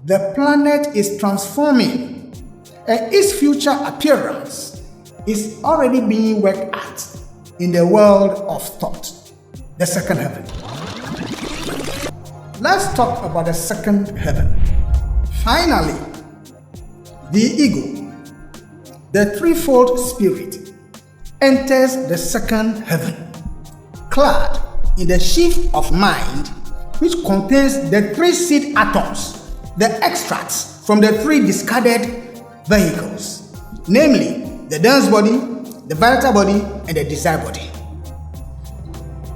the planet is transforming, and its future appearance is already being worked at in the world of thought, the second heaven. Let's talk about the second heaven. Finally, the ego, the threefold spirit, enters the second heaven, clad in the sheath of mind, which contains the three seed atoms, the extracts from the three discarded vehicles, namely the dense body, the vital body, and the desire body.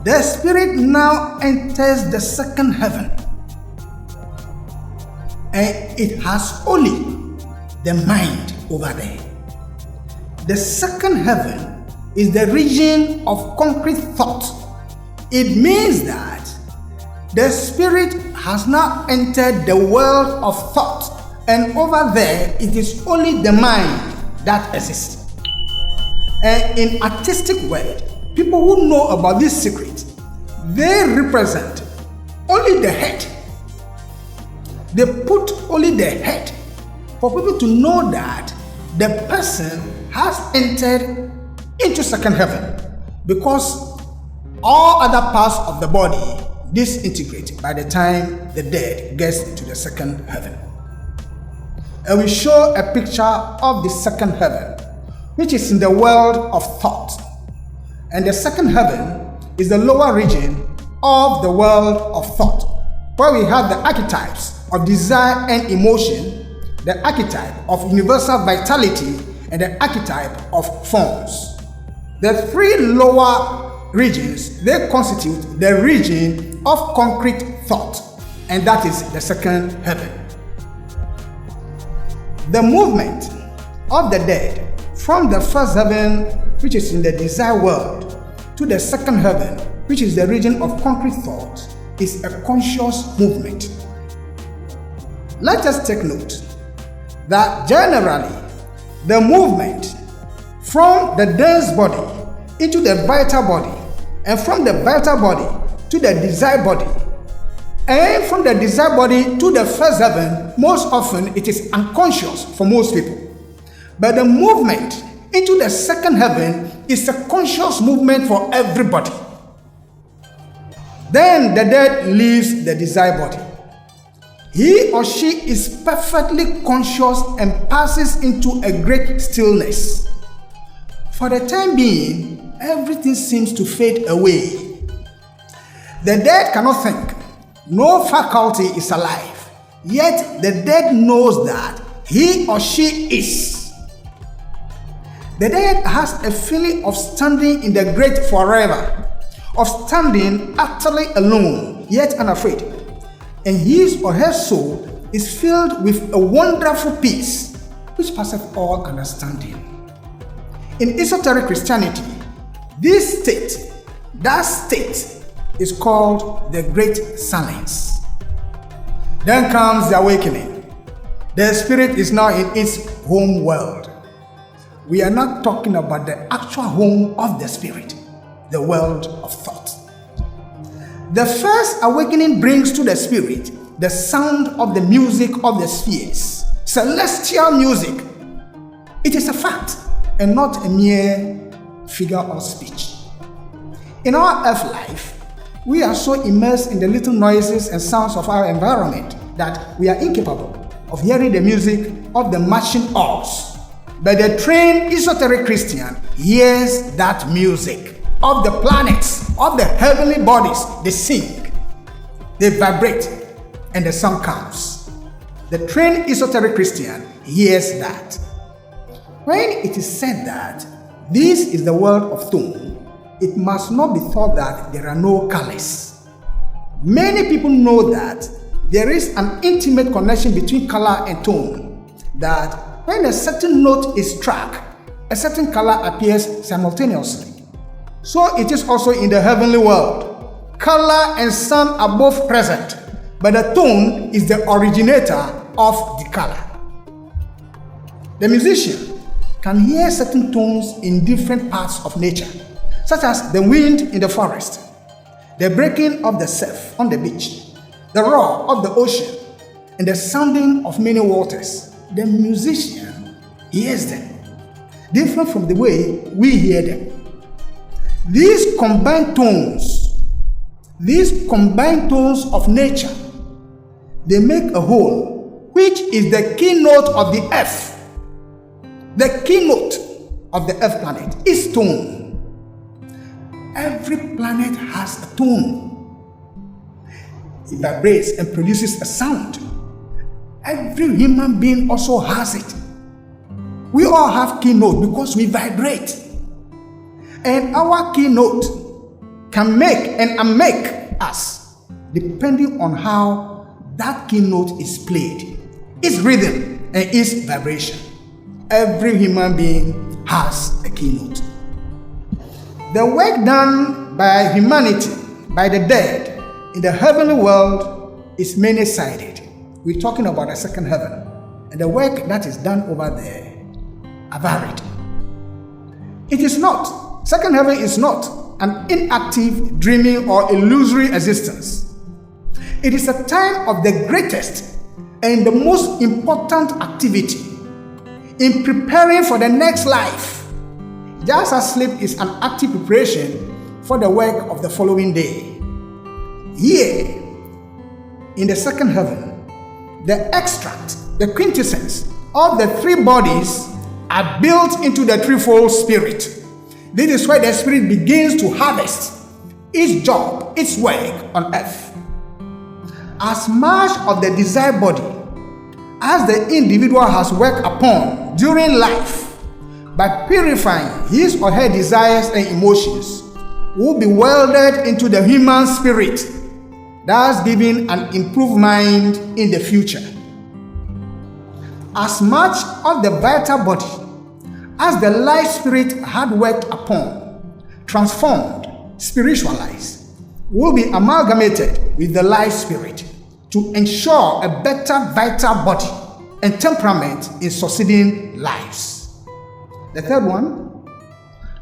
The spirit now enters the second heaven, and it has only the mind over there. The second heaven is the region of concrete thought. It means that the spirit has now entered the world of thought, and over there it is only the mind that exists. And in artistic world, people who know about this secret, they represent only the head. They put only the head for people to know that the person has entered into second heaven, because all other parts of the body disintegrate by the time the dead gets to the second heaven. And we show a picture of the second heaven, which is in the world of thought. And the second heaven is the lower region of the world of thought, where we have the archetypes of desire and emotion, the archetype of universal vitality, and the archetype of forms. The three lower regions, they constitute the region of concrete thought, and that is the second heaven. The movement of the dead from the first heaven, which is in the desire world, to the second heaven, which is the region of concrete thought, is a conscious movement. Let us take note that generally the movement from the dense body into the vital body, and from the vital body to the desire body, and from the desire body to the first heaven, most often it is unconscious for most people. But the movement into the second heaven is a conscious movement for everybody. Then the dead leaves the desire body. He or she is perfectly conscious and passes into a great stillness. For the time being, everything seems to fade away. The dead cannot think. No faculty is alive. Yet the dead knows that he or she is. The dead has a feeling of standing in the great forever, of standing utterly alone, yet unafraid. And his or her soul is filled with a wonderful peace, which passeth all understanding. In esoteric Christianity, this state, that state, is called the great silence. Then comes the awakening. The spirit is now in its home world. We are not talking about the actual home of the spirit, the world of thought. The first awakening brings to the spirit the sound of the music of the spheres, celestial music. It is a fact and not a mere figure of speech. In our earth life, we are so immersed in the little noises and sounds of our environment that we are incapable of hearing the music of the marching oars. But the trained esoteric Christian hears that music of the planets, of the heavenly bodies. They sing, they vibrate, and the song comes. The trained esoteric Christian hears that. When it is said that this is the world of tone, it must not be thought that there are no colors. Many people know that there is an intimate connection between color and tone, that when a certain note is struck, a certain color appears simultaneously. So it is also in the heavenly world. Color and sound are both present, but the tone is the originator of the color. The musician can hear certain tones in different parts of nature, such as the wind in the forest, the breaking of the surf on the beach, the roar of the ocean, and the sounding of many waters. The musician hears them, different from the way we hear them. These combined tones of nature, they make a whole, which is the keynote of the earth. The keynote of the earth planet is tone. Every planet has a tone. It vibrates and produces a sound. Every human being also has it. We all have keynote because we vibrate. And our keynote can make and unmake us depending on how that keynote is played, its rhythm and its vibration. Every human being has a keynote. The work done by humanity, by the dead, in the heavenly world is many-sided. We're talking about a second heaven, and the work that is done over there are varied. It is not, second heaven is not an inactive, dreaming, or illusory existence. It is a time of the greatest and the most important activity in preparing for the next life, just as sleep is an active preparation for the work of the following day. Here, in the second heaven, the extract, the quintessence of the three bodies are built into the threefold spirit. This is where the spirit begins to harvest its job, its work on earth. As much of the desired body as the individual has worked upon during life, by purifying his or her desires and emotions, will be welded into the human spirit, thus giving an improved mind in the future. As much of the vital body as the life spirit had worked upon, transformed, spiritualized, will be amalgamated with the life spirit to ensure a better vital body and temperament in succeeding lives. The third one,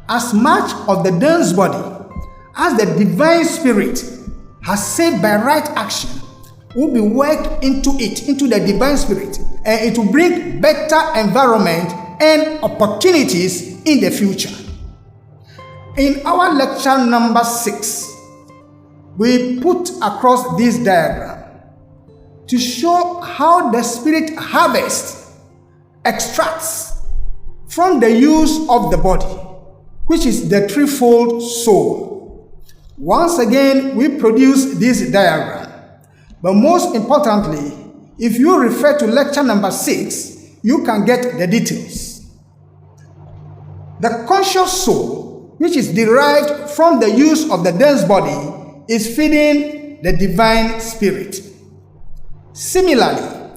as much of the dense body as the divine spirit has saved by right action will be worked into the divine spirit, and it will bring better environment and opportunities in the future. In our lecture number 6, we put across this diagram to show how the spirit harvests, extracts from the use of the body, which is the threefold soul. Once again, we produce this diagram. But most importantly, if you refer to lecture number 6, you can get the details. The conscious soul, which is derived from the use of the dense body, is feeding the divine spirit. Similarly,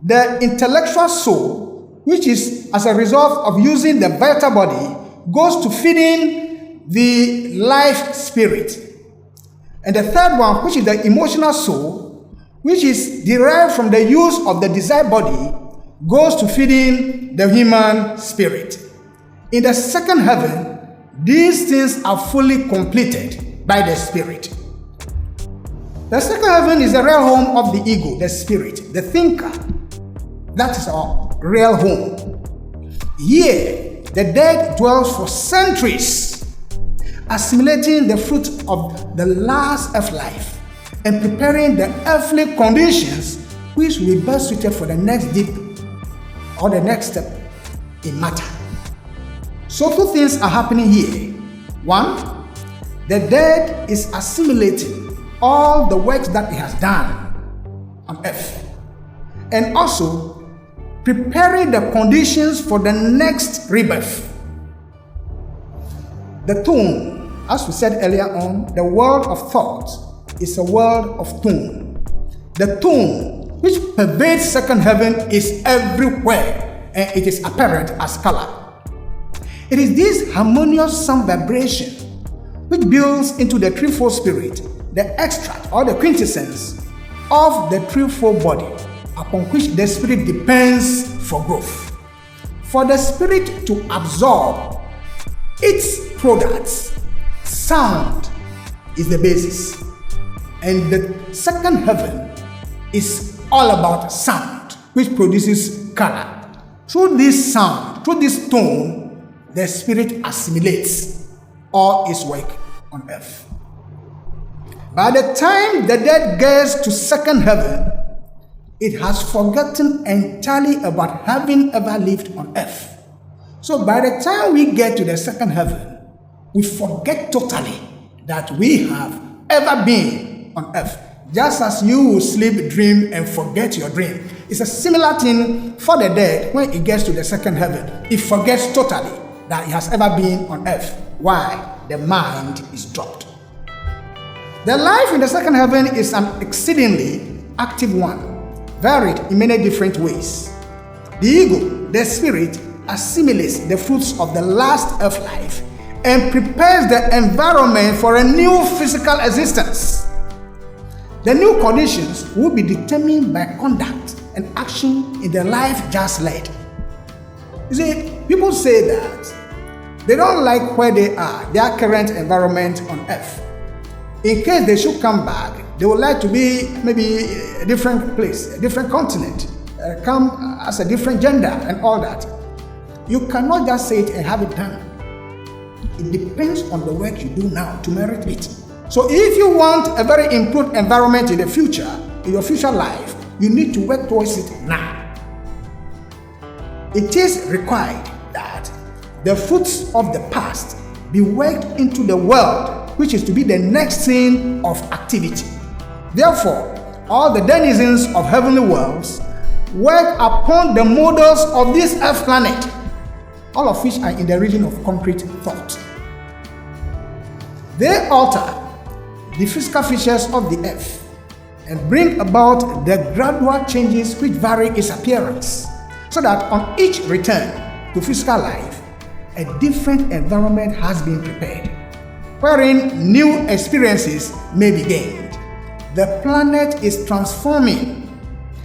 the intellectual soul, which is as a result of using the vital body, goes to feeding the life spirit. And the third one, which is the emotional soul, which is derived from the use of the desired body, goes to feeding the human spirit. In the second heaven, these things are fully completed by the spirit. The second heaven is the real home of the ego, the spirit, the thinker. That is our real home. Here, the dead dwells for centuries, assimilating the fruit of the last earth life and preparing the earthly conditions which will be best suited for the next deep or the next step in matter. So two things are happening here. One, the dead is assimilating all the works that he has done on earth, and also preparing the conditions for the next rebirth. The tone, as we said earlier on, the world of thought is a world of tone. The tone which pervades second heaven is everywhere, and it is apparent as color. It is this harmonious sound vibration which builds into the threefold spirit the extract or the quintessence of the threefold body upon which the spirit depends for growth. For the spirit to absorb its products, sound is the basis, and the second heaven is all about sound, which produces color. Through this sound, through this tone, the spirit assimilates all its work on earth. By the time the dead gets to second heaven, it has forgotten entirely about having ever lived on earth. So by the time we get to the second heaven, we forget totally that we have ever been on earth. Just as you will sleep, dream, and forget your dream. It's a similar thing for the dead when it gets to the second heaven. It forgets totally that it has ever been on earth. Why? The mind is dropped. The life in the second heaven is an exceedingly active one, varied in many different ways. The ego, the spirit, assimilates the fruits of the last earth life and prepares the environment for a new physical existence. The new conditions will be determined by conduct and action in the life just led. You see, people say that they don't like where they are, their current environment on earth. In case they should come back, they would like to be maybe a different place, a different continent, come as a different gender and all that. You cannot just say it and have it done. It depends on the work you do now to merit it. So if you want a very improved environment in the future, in your future life, you need to work towards it now. It is required that the fruits of the past be worked into the world, which is to be the next scene of activity. Therefore, all the denizens of heavenly worlds work upon the models of this earth planet, all of which are in the region of concrete thought. They alter the physical features of the earth and bring about the gradual changes which vary its appearance, so that on each return to physical life, a different environment has been prepared, wherein new experiences may be gained. The planet is transforming,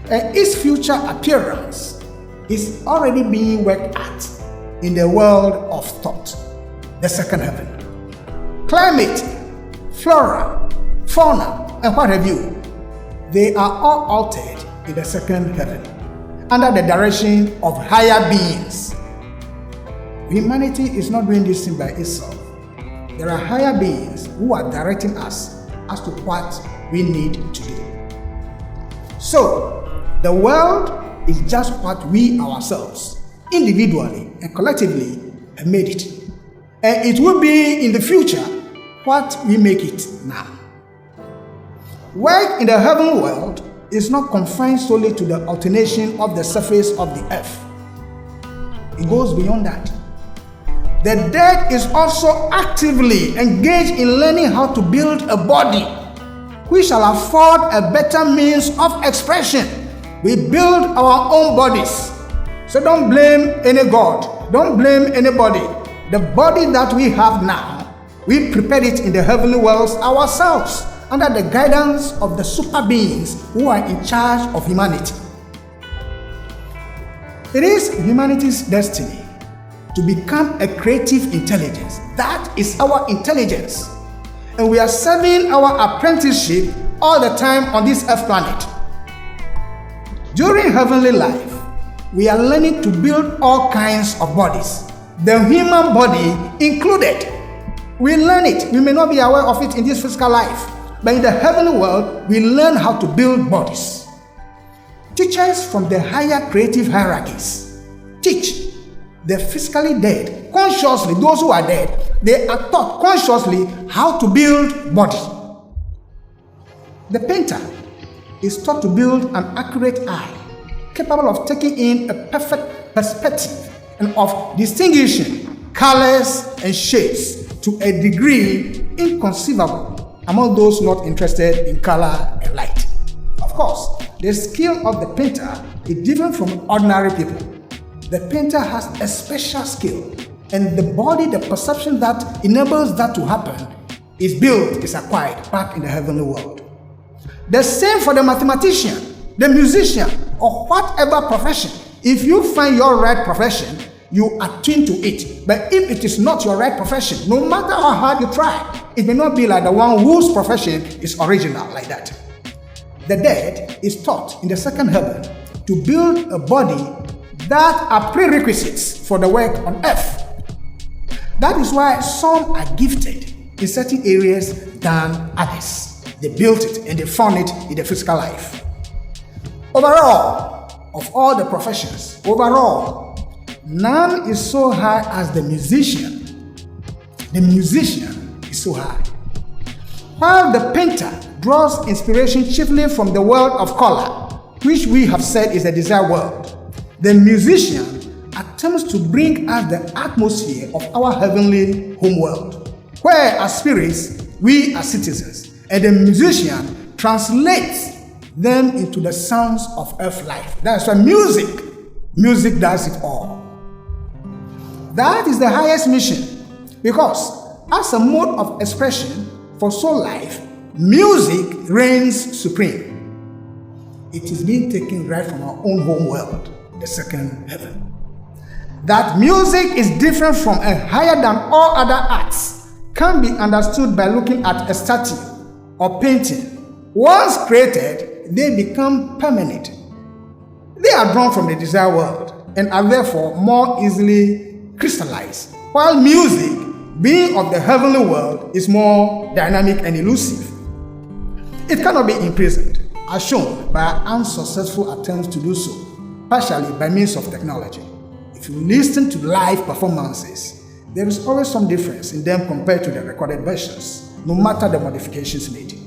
and its future appearance is already being worked at in the world of thought, the second heaven. Climate, flora, fauna, and what have you, they are all altered in the second heaven under the direction of higher beings. Humanity is not doing this thing by itself. There are higher beings who are directing us as to what we need to do. So, the world is just what we ourselves, individually and collectively, have made it. And it will be in the future what we make it now. Work in the heaven world is not confined solely to the alternation of the surface of the earth. It goes beyond that. The dead is also actively engaged in learning how to build a body which shall afford a better means of expression. We build our own bodies. So don't blame any god, don't blame anybody. The body that we have now, we prepared it in the heavenly worlds ourselves, under the guidance of the super beings who are in charge of humanity. It is humanity's destiny to become a creative intelligence. That is our intelligence. And we are serving our apprenticeship all the time on this earth planet. During heavenly life, we are learning to build all kinds of bodies, the human body included. We learn it. We may not be aware of it in this physical life, but in the heavenly world, we learn how to build bodies. Teachers from the higher creative hierarchies teach the physically dead, consciously, those who are dead, they are taught consciously how to build body. The painter is taught to build an accurate eye, capable of taking in a perfect perspective and of distinguishing colors and shades to a degree inconceivable among those not interested in color and light. Of course, the skill of the painter is different from ordinary people. The painter has a special skill, and the body, the perception that enables that to happen is built, is acquired back in the heavenly world. The same for the mathematician, the musician, or whatever profession. If you find your right profession, you attune to it. But if it is not your right profession, no matter how hard you try, it may not be like the one whose profession is original like that. the dead is taught in the second heaven to build a body that are prerequisites for the work on earth. That is why some are gifted in certain areas than others. They built it and they found it in the physical life. Overall, of all the professions, none is so high as the musician. The musician is so high. While the painter draws inspiration chiefly from the world of color, which we have said is the desired world, the musician attempts to bring us the atmosphere of our heavenly home world, where as spirits we are citizens, and the musician translates them into the sounds of earth life. That's why music does it all. That is the highest mission, because as a mode of expression for soul life, music reigns supreme. It is being taken right from our own home world, the second heaven. That music is different from and higher than all other arts can be understood by looking at a statue or painting. Once created, they become permanent. They are drawn from the desired world and are therefore more easily crystallized, while music, being of the heavenly world, is more dynamic and elusive. It cannot be imprisoned, as shown by unsuccessful attempts to do so, partially by means of technology. If you listen to live performances, there is always some difference in them compared to the recorded versions, no matter the modifications made.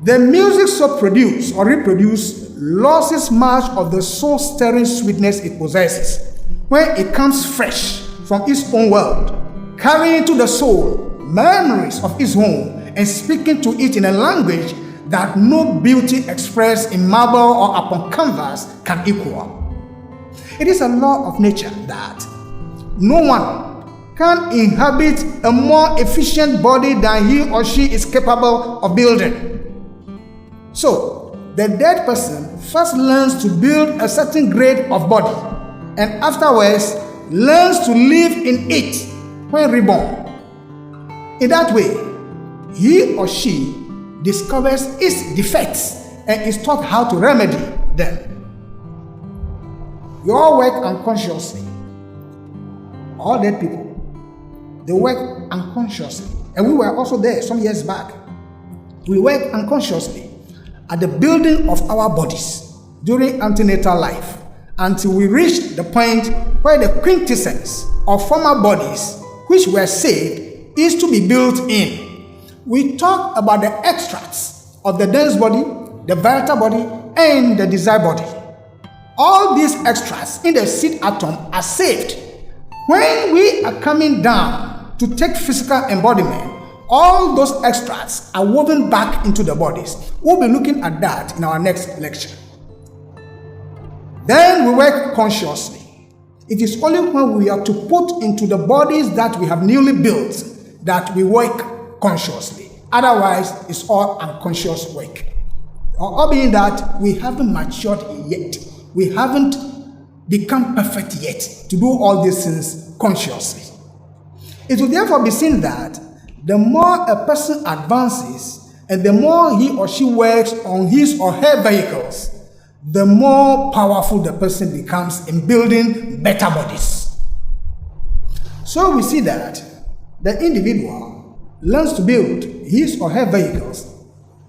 The music so produced or reproduced loses much of the soul-stirring sweetness it possesses when it comes fresh from its own world, carrying to the soul memories of its home and speaking to it in a language that no beauty expressed in marble or upon canvas can equal. It is a law of nature that no one can inhabit a more efficient body than he or she is capable of building. So, the dead person first learns to build a certain grade of body and afterwards learns to live in it when reborn. In that way, he or she discovers its defects and is taught how to remedy them. We all work unconsciously. All dead people, they work unconsciously. And we were also there some years back. We work unconsciously at the building of our bodies during antenatal life until we reach the point where the quintessence of former bodies which were saved is to be built in. We talk about the extracts of the dense body, the vital body, and the desired body. All these extras in the seed atom are saved. When we are coming down to take physical embodiment, all those extracts are woven back into the bodies. We'll be looking at that in our next lecture. Then we work consciously. It is only when we are to put into the bodies that we have newly built that we work consciously. Otherwise, it's all unconscious work. All being that we haven't matured yet. We haven't become perfect yet to do all these things consciously. It will therefore be seen that the more a person advances and the more he or she works on his or her vehicles, the more powerful the person becomes in building better bodies. So we see that the individual learns to build his or her vehicles,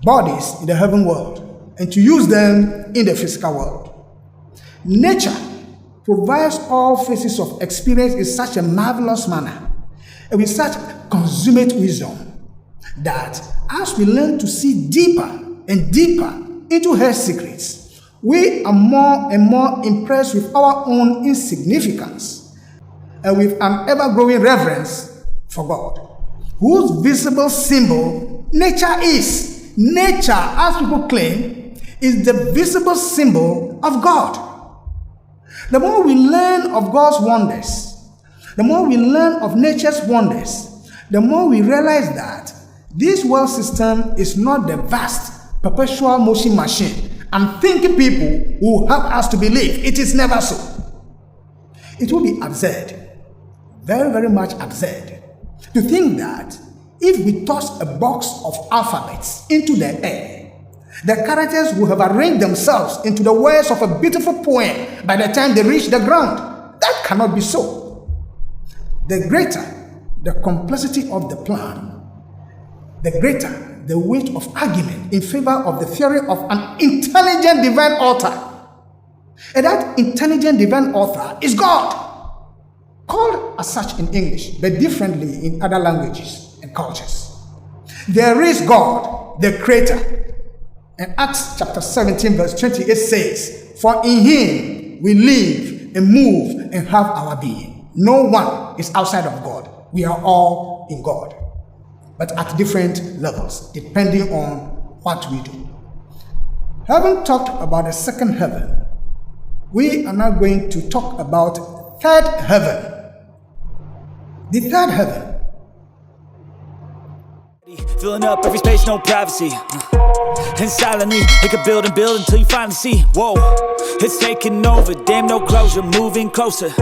bodies in the heaven world, and to use them in the physical world. Nature provides all phases of experience in such a marvelous manner and with such consummate wisdom that as we learn to see deeper and deeper into her secrets, we are more and more impressed with our own insignificance and with an ever-growing reverence for God, whose visible symbol nature is. Nature, as people claim, is the visible symbol of God. The more we learn of God's wonders, the more we learn of nature's wonders, the more we realize that this world system is not the vast, perpetual motion machine and thinking people who help us to believe. It is never so. It will be absurd, very, very much absurd, to think that if we toss a box of alphabets into the air, The characters will have arranged themselves into the words of a beautiful poem by the time they reach the ground. That cannot be so. The greater the complexity of the plan, the greater the weight of argument in favor of the theory of an intelligent divine author. And that intelligent divine author is God, called as such in English, but differently in other languages and cultures. There is God, the creator. And Acts chapter 17 verse 28 says, "For in him we live and move and have our being." No one is outside of God. We are all in God, but at different levels, depending on what we do. Having talked about the second heaven, we are now going to talk about third heaven. The third heaven. Filling up every space, no privacy. And silently, it could build and build until you finally see. Whoa, it's taking over, damn no closure, moving closer.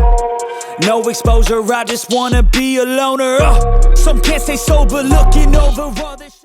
No exposure, I just wanna be a loner. Some can't stay sober, looking over all this.